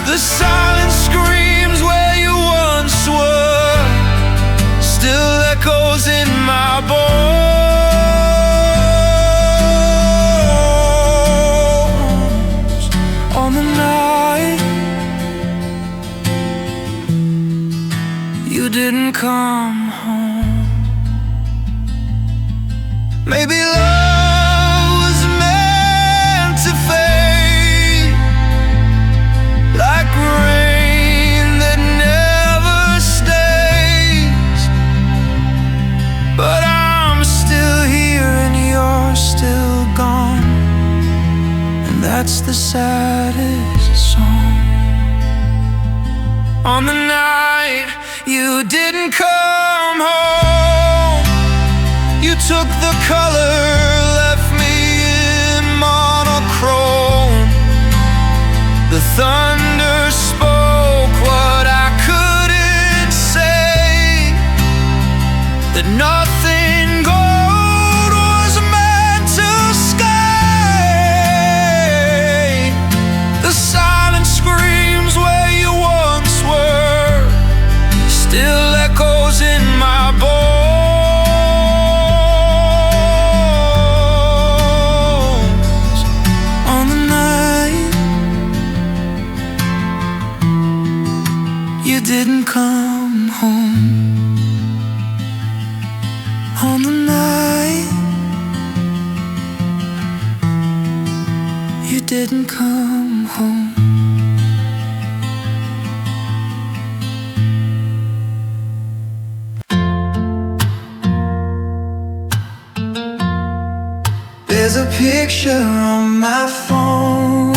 The silence screams where you once were, still echoes in my bones. On the night you didn't come home, maybe love was meant to fade like rain that never stays. But I'm still here and you're still gone, and that's the saddest song. On the night you didn't come home, you took the color, left me in monochrome. The thunder spoke what I couldn't say, that nothing gold was meant to stay. The silence screams where you once were, still echoes in my bones. On the night you didn't come home, on the night you didn't come home. There's a picture on my phone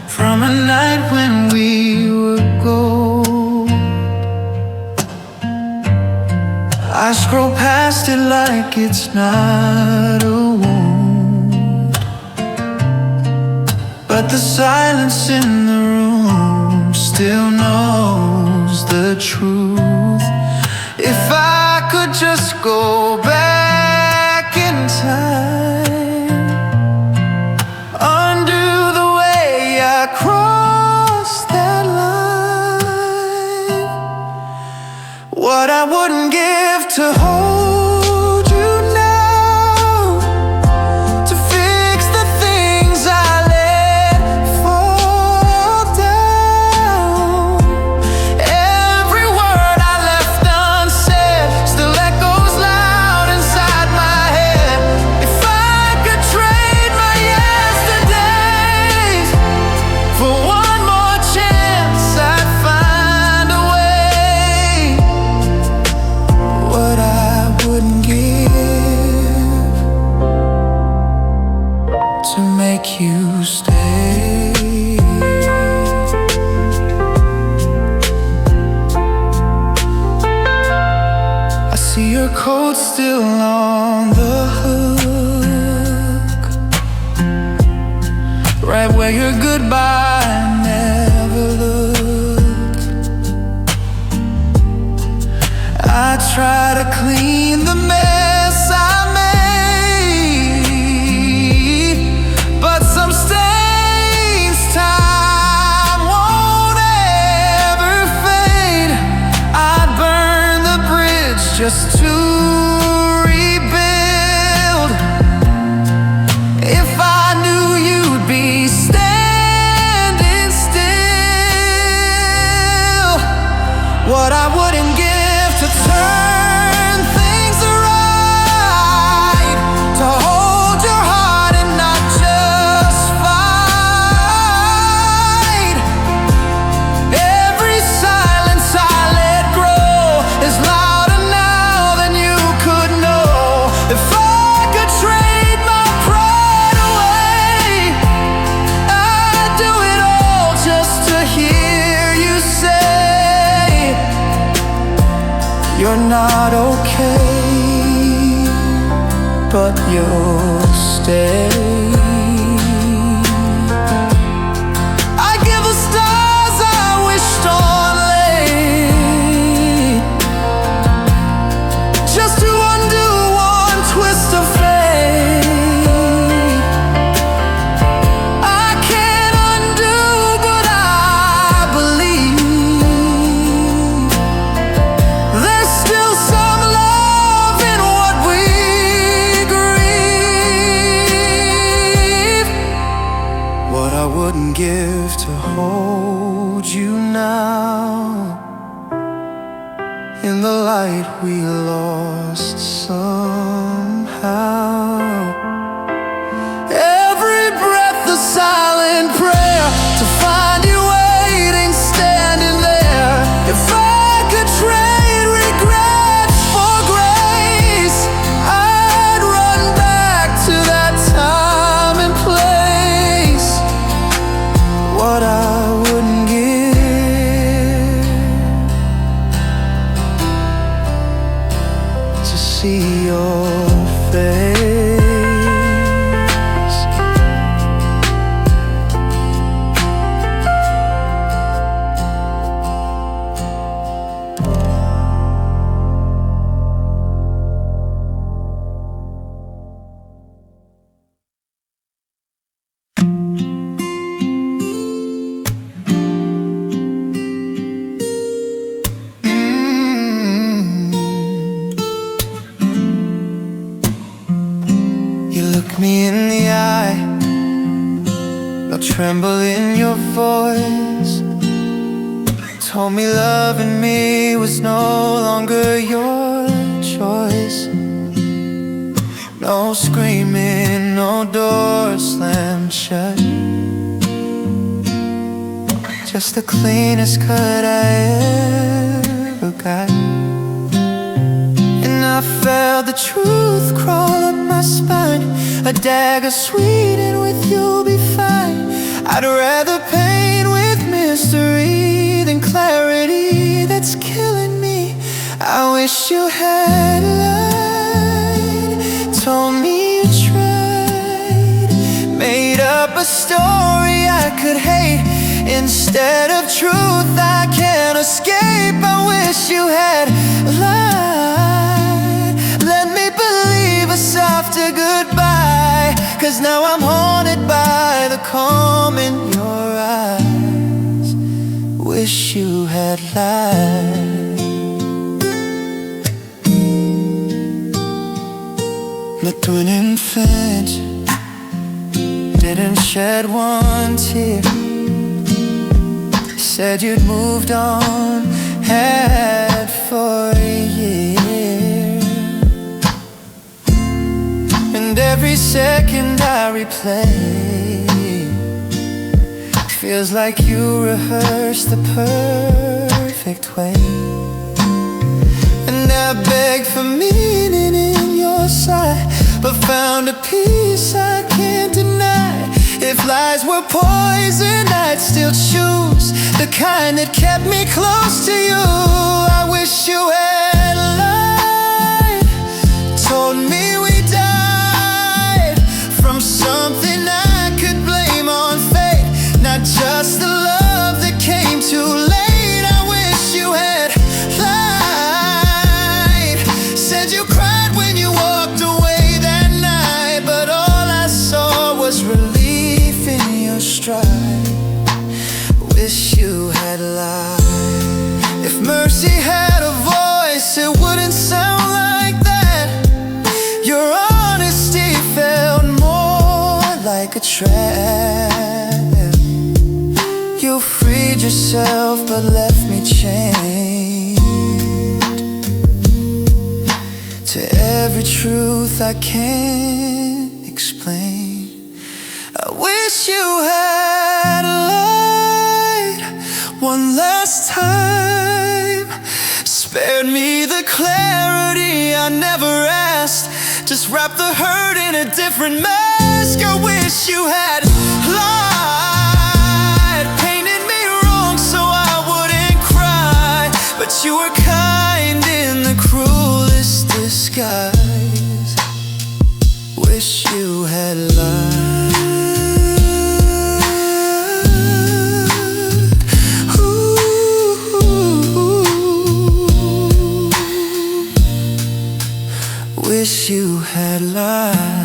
from a night when we were gold. I scroll past it like it's not a wound, but the silence in the room still knows the truth. If I could just go back in time, undo the way I crossed that line, what I wouldn't give to hold you now, to fix the things I let fall down. Every word I left unsaid still echoes loud inside my head. If I could trade my yesterdays for one more chance, I'd find a way. What I wouldn't give to make you stay. I see your coat still on the hook, right where your goodbye never looked. I try to clean the mess I made, but some stains time won't ever fade. I'd burn the bridge just to rebuild. If I knew you'd be standing still, what I wouldn't give to turn things right, to hold your heart and not just fight. Every silence I let grow is louder now than you could know. If I could trade my pride away, I'd do it all just to hear you say you're not okay, but you'll stay. I give the stars I wished on late, just to undo one twist of fate. I can't undo, but I believe there's still some love in what we grieve. What I wouldn't give to hold you now, in the light we lost somehow. Every breath a silent prayer to find you waiting, standing there. If I could trade regret for grace, I'd run back to that time and place. What I wouldn't give to see your face. You look me in the eye, no tremble in your voice. Told me loving me was no longer your choice. No screaming, no door slammed shut, just the cleanest cut I ever got. And I felt the truth crawl up my spine, a dagger sweet, and with you'll be fine. I'd rather pain with mystery than clarity that's killing me. I wish you had lied, told me you tried, made up a story I could hate instead of truth I can't escape. I wish you had lied, let me believe a softer goodbye, 'cause now I'm haunted by the calm in your eyes. Wish you had lied. Not to an infant, didn't shed one tear. Said you'd moved on, had for a year. And every second I replay feels like you rehearsed the perfect way. And I begged for meaning in your sight, but found a peace I can't deny. If lies were poison, I'd still choose the kind that kept me close to you. I wish you had lied, told me we died from something I could blame on fate, not just the love that came too late. I wish you had lied, said you cried when you walked away that night, but all I saw was relief in your stride. Wish you had lied. If mercy had a voice, it wouldn't sound trap. You freed yourself but left me chained to every truth I can't explain. I wish you had lied one last time, spared me the clarity I never asked, just wrap the hurt in a different mask. I wish you had lied, painted me wrong so I wouldn't cry, but you were kind in the cruelest disguise. Wish you had lied. Wish you had lied.